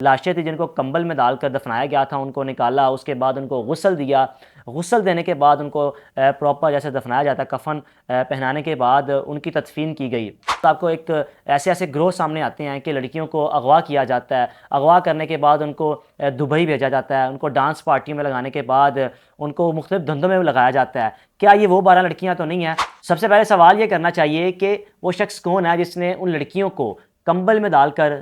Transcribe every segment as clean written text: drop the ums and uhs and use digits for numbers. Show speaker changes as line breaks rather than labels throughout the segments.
لاشیں تھیں جن کو کمبل میں ڈال کر دفنایا گیا تھا، ان کو نکالا، اس کے بعد ان کو غسل دیا، غسل دینے کے بعد ان کو پراپر جیسے دفنایا جاتا ہے کفن پہنانے کے بعد ان کی تدفین کی گئی۔ تو آپ کو ایک ایسے گروہ سامنے آتے ہیں کہ لڑکیوں کو اغوا کیا جاتا ہے، اغوا کرنے کے بعد ان کو دبئی بھیجا جاتا ہے، ان کو ڈانس پارٹیوں میں لگانے کے بعد ان کو مختلف دھندوں میں لگایا جاتا ہے۔ کیا یہ وہ 12 لڑکیاں تو نہیں ہیں؟ سب سے پہلے سوال یہ کرنا چاہیے کہ وہ شخص کون ہے جس نے ان لڑکیوں کو کمبل میں ڈال کر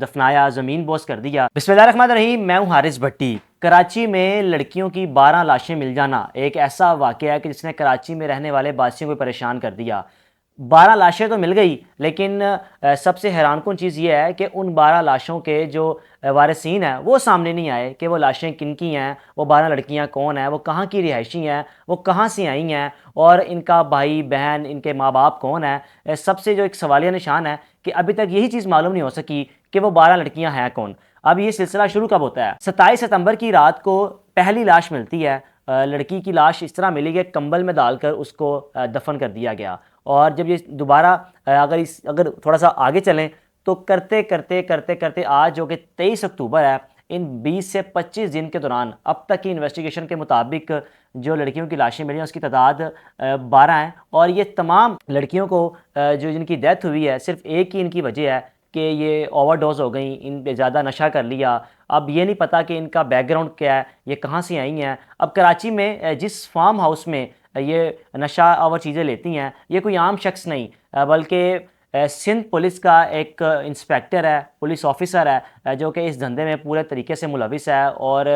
دفنایا، زمین بوس کر دیا۔ بسم اللہ الرحمن الرحیم، میں ہوں حارث بھٹی۔ کراچی میں لڑکیوں کی 12 لاشیں مل جانا ایک ایسا واقعہ ہے کہ جس نے کراچی میں رہنے والے باسیوں کو پریشان کر دیا۔ 12 لاشیں تو مل گئی، لیکن سب سے حیران کن چیز یہ ہے کہ ان 12 لاشوں کے جو وارثین ہیں وہ سامنے نہیں آئے کہ وہ لاشیں کن کی ہیں، وہ 12 لڑکیاں کون ہیں، وہ کہاں کی رہائشی ہیں، وہ کہاں سے آئی ہیں، اور ان کا بھائی بہن، ان کے ماں باپ کون ہیں۔ سب سے جو ایک سوالیہ نشان ہے کہ ابھی تک یہی چیز معلوم نہیں ہو سکی کہ وہ 12 لڑکیاں ہیں کون۔ اب یہ سلسلہ شروع کب ہوتا ہے؟ 27 ستمبر کی رات کو پہلی لاش ملتی ہے۔ لڑکی کی لاش اس طرح ملی کہ کمبل میں ڈال کر اس کو دفن کر دیا گیا، اور جب یہ دوبارہ اگر تھوڑا سا آگے چلیں تو کرتے کرتے آج جو کہ 23 اکتوبر ہے، ان 20 سے 25 دن کے دوران اب تک کی انویسٹیگیشن کے مطابق جو لڑکیوں کی لاشیں ملی ہیں اس کی تعداد 12 ہیں، اور یہ تمام لڑکیوں کو جو جن کی ڈیتھ ہوئی ہے صرف ایک ہی ان کی وجہ ہے کہ یہ اوور ڈوز ہو گئیں، ان پہ زیادہ نشہ کر لیا۔ اب یہ نہیں پتہ کہ ان کا بیک گراؤنڈ کیا ہے، یہ کہاں سے آئی ہیں۔ اب کراچی میں جس فارم ہاؤس میں یہ نشہ آور چیزیں لیتی ہیں، یہ کوئی عام شخص نہیں بلکہ سندھ پولیس کا ایک انسپیکٹر ہے، پولیس آفیسر ہے، جو کہ اس دھندے میں پورے طریقے سے ملوث ہے اور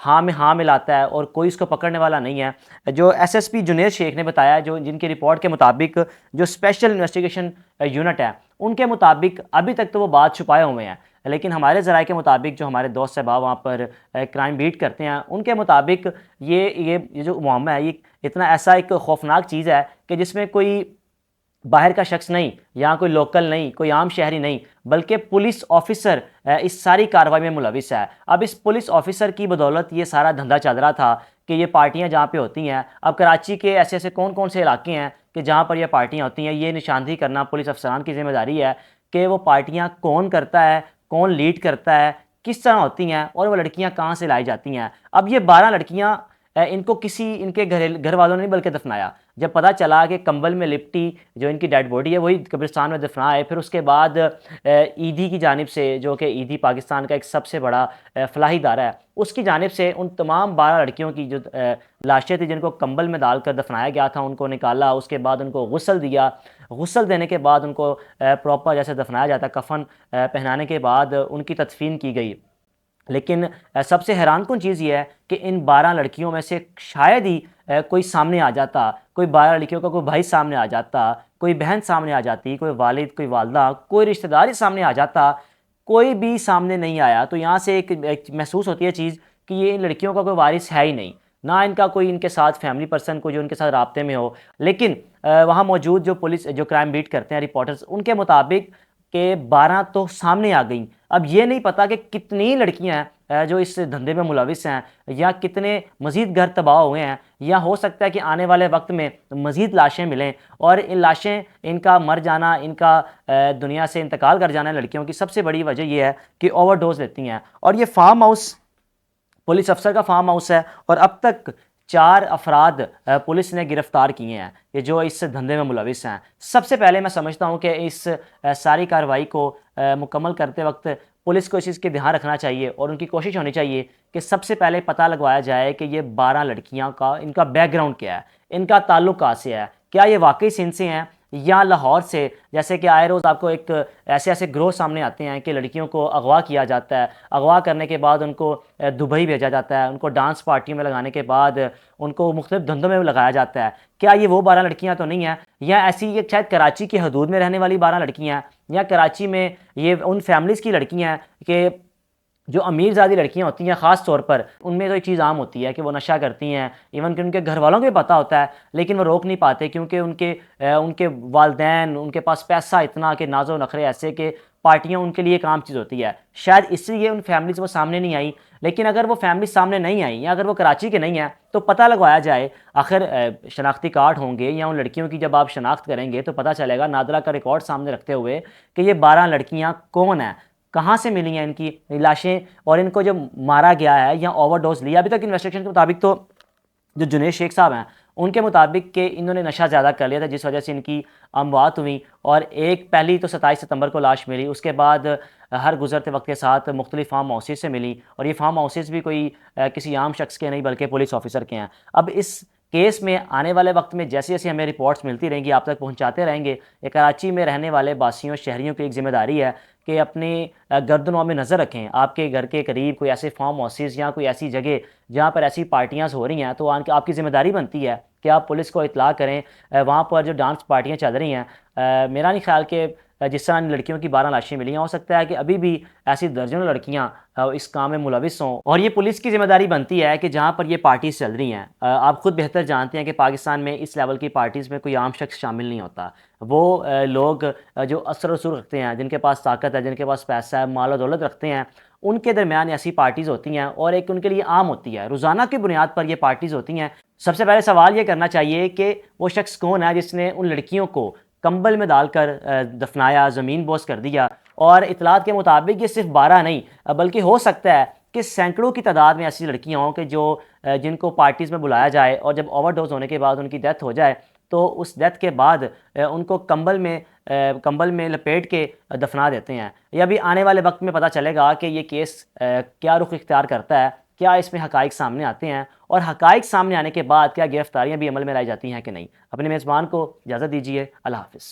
ہاں میں ہاں ملاتا ہے اور کوئی اس کو پکڑنے والا نہیں ہے۔ جو ایس ایس پی جنید شیخ نے بتایا، جن کی رپورٹ کے مطابق جو اسپیشل انویسٹیگیشن یونٹ ہے ان کے مطابق ابھی تک تو وہ بات چھپائے ہوئے ہیں، لیکن ہمارے ذرائع کے مطابق جو ہمارے دوست صاحب وہاں پر کرائم بیٹ کرتے ہیں ان کے مطابق یہ جو معاملہ ہے یہ اتنا ایسا ایک خوفناک چیز ہے کہ جس میں کوئی باہر کا شخص نہیں، یہاں کوئی لوکل نہیں، کوئی عام شہری نہیں، بلکہ پولیس آفیسر اس ساری کارروائی میں ملوث ہے۔ اب اس پولیس آفیسر کی بدولت یہ سارا دھندا چل رہا تھا کہ یہ پارٹیاں جہاں پہ ہوتی ہیں، اب کراچی کے ایسے کون سے علاقے ہیں کہ جہاں پر یہ پارٹیاں ہوتی ہیں، یہ نشاندہی کرنا پولیس افسران کی ذمہ داری ہے کہ وہ پارٹیاں کون کرتا ہے، کون لیڈ کرتا ہے، کس طرح ہوتی ہیں، اور وہ لڑکیاں کہاں سے لائی جاتی ہیں۔ اب یہ 12 لڑکیاں ان کو ان کے گھر والوں نے نہیں بلکہ دفنایا۔ جب پتہ چلا کہ کمبل میں لپٹی جو ان کی ڈیڈ باڈی ہے وہی قبرستان میں دفنائے، پھر اس کے بعد ایدھی کی جانب سے، جو کہ ایدھی پاکستان کا ایک سب سے بڑا فلاحی ادارہ ہے، اس کی جانب سے ان تمام 12 لڑکیوں کی جو لاشیں تھیں جن کو کمبل میں ڈال کر دفنایا گیا تھا ان کو نکالا، اس کے بعد ان کو غسل دیا، غسل دینے کے بعد ان کو پراپر جیسے دفنایا جاتا ہے کفن پہنانے کے بعد ان کی تدفین کی گئی۔ لیکن سب سے حیران کن چیز یہ ہے کہ ان 12 لڑکیوں میں سے شاید ہی کوئی سامنے آ جاتا، کوئی 12 لڑکیوں کا کوئی بھائی سامنے آ جاتا، کوئی بہن سامنے آ جاتی، کوئی والد، کوئی والدہ، کوئی رشتہ دار ہی سامنے آ جاتا، کوئی بھی سامنے نہیں آیا۔ تو یہاں سے ایک محسوس ہوتی ہے چیز کہ یہ لڑکیوں کا کوئی وارث ہے ہی نہیں، نہ ان کا کوئی ان کے ساتھ فیملی پرسن کوئی جو ان کے ساتھ رابطے میں ہو۔ لیکن وہاں موجود جو پولیس جو کرائم بیٹ کرتے ہیں رپورٹرز، ان کے مطابق کہ 12 تو سامنے آ گئیں۔ اب یہ نہیں پتا کہ کتنی لڑکیاں ہیں جو اس دھندے میں ملوث ہیں، یا کتنے مزید گھر تباہ ہوئے ہیں، یا ہو سکتا ہے کہ آنے والے وقت میں مزید لاشیں ملیں، اور ان لاشیں ان کا مر جانا، ان کا دنیا سے انتقال کر جانا لڑکیوں کی سب سے بڑی وجہ یہ ہے کہ اوور ڈوز لیتی ہیں۔ اور یہ فارم ہاؤس پولیس افسر کا فارم ہاؤس ہے، اور اب تک 4 افراد پولیس نے گرفتار کیے ہیں کہ جو اس دھندے میں ملوث ہیں۔ سب سے پہلے میں سمجھتا ہوں کہ اس ساری کارروائی کو مکمل کرتے وقت پولیس کو اس چیز کے دھیان رکھنا چاہیے اور ان کی کوشش ہونی چاہیے کہ سب سے پہلے پتہ لگوایا جائے کہ یہ 12 لڑکیاں کا ان کا بیک گراؤنڈ کیا ہے، ان کا تعلق کہاں سے ہے، کیا یہ واقعی سندھ سے ہیں یا لاہور سے۔ جیسے کہ آئے روز آپ کو ایک ایسے گروہ سامنے آتے ہیں کہ لڑکیوں کو اغوا کیا جاتا ہے، اغوا کرنے کے بعد ان کو دبئی بھیجا جاتا ہے، ان کو ڈانس پارٹیوں میں لگانے کے بعد ان کو مختلف دھندوں میں لگایا جاتا ہے۔ کیا یہ وہ 12 لڑکیاں تو نہیں ہیں، یا ایسی یہ شاید کراچی کی حدود میں رہنے والی 12 لڑکیاں ہیں، یا کراچی میں یہ ان فیملیز کی لڑکیاں ہیں کہ جو امیر زادی لڑکیاں ہوتی ہیں، خاص طور پر ان میں تو ایک چیز عام ہوتی ہے کہ وہ نشہ کرتی ہیں، ایون کہ ان کے گھر والوں کو بھی پتہ ہوتا ہے لیکن وہ روک نہیں پاتے کیونکہ ان کے والدین، ان کے پاس پیسہ اتنا کہ ناز و نخرے ایسے کہ پارٹیاں ان کے لیے ایک عام چیز ہوتی ہے، شاید اس لیے ان فیملیز وہ سامنے نہیں آئی۔ لیکن اگر وہ فیملی سامنے نہیں آئی یا اگر وہ کراچی کے نہیں ہیں تو پتہ لگوایا جائے، آخر شناختی کارڈ ہوں گے یا ان لڑکیوں کی جب آپ شناخت کریں گے تو پتہ چلے گا نادرہ کا ریکارڈ سامنے رکھتے ہوئے کہ یہ 12 لڑکیاں کون ہیں، کہاں سے ملی ہیں ان کی لاشیں، اور ان کو جو مارا گیا ہے یا اوور ڈوز لیا؟ ابھی تک انویسٹیگیشن کے مطابق تو جو جنید شیخ صاحب ہیں ان کے مطابق کہ انہوں نے نشہ زیادہ کر لیا تھا جس وجہ سے ان کی اموات ہوئی، اور ایک پہلی تو 27 ستمبر کو لاش ملی، اس کے بعد ہر گزرتے وقت کے ساتھ مختلف فارم ہاؤسز سے ملی، اور یہ فارم ہاؤسز بھی کوئی کسی عام شخص کے نہیں بلکہ پولیس آفیسر کے ہیں۔ اب اس کیس میں آنے والے وقت میں جیسے جیسے ہمیں رپورٹس ملتی رہیں گی آپ تک پہنچاتے رہیں گے۔ یہ کراچی میں رہنے والے باسیوں شہریوں کی ایک ذمہ داری ہے کہ اپنی گردنوں میں نظر رکھیں۔ آپ کے گھر کے قریب کوئی ایسے فارم ہاؤسز یا کوئی ایسی جگہ جہاں پر ایسی پارٹیاں ہو رہی ہیں تو آپ کی ذمہ داری بنتی ہے کہ آپ پولیس کو اطلاع کریں۔ وہاں پر جو ڈانس پارٹیاں چل رہی ہیں، میرا نہیں خیال کہ جس طرح ان لڑکیوں کی 12 لاشیں ملی ہیں، ہو سکتا ہے کہ ابھی بھی ایسی درجنوں لڑکیاں اس کام میں ملوث ہوں، اور یہ پولیس کی ذمہ داری بنتی ہے کہ جہاں پر یہ پارٹیز چل رہی ہیں، آپ خود بہتر جانتے ہیں کہ پاکستان میں اس لیول کی پارٹیز میں کوئی عام شخص شامل نہیں ہوتا۔ وہ لوگ جو اثر و رسوخ رکھتے ہیں، جن کے پاس طاقت ہے، جن کے پاس پیسہ ہے، مال و دولت رکھتے ہیں، ان کے درمیان ایسی پارٹیز ہوتی ہیں، اور ایک ان کے لیے عام ہوتی ہے، روزانہ کی بنیاد پر یہ پارٹیز ہوتی ہیں۔ سب سے پہلے سوال یہ کرنا چاہیے کہ وہ شخص کون ہے جس نے ان لڑکیوں کو کمبل میں ڈال کر دفنایا، زمین بوس کر دیا، اور اطلاعات کے مطابق یہ صرف 12 نہیں بلکہ ہو سکتا ہے کہ سینکڑوں کی تعداد میں ایسی لڑکیاں ہوں کہ جن کو پارٹیز میں بلایا جائے، اور جب اوور ڈوز ہونے کے بعد ان کی ڈیتھ ہو جائے تو اس ڈیتھ کے بعد ان کو کمبل میں لپیٹ کے دفنا دیتے ہیں۔ یہ ابھی آنے والے وقت میں پتہ چلے گا کہ یہ کیس کیا رخ اختیار کرتا ہے، کیا اس میں حقائق سامنے آتے ہیں، اور حقائق سامنے آنے کے بعد کیا گرفتاریاں بھی عمل میں لائی جاتی ہیں کہ نہیں۔ اپنے میزبان کو اجازت دیجیے، اللہ حافظ۔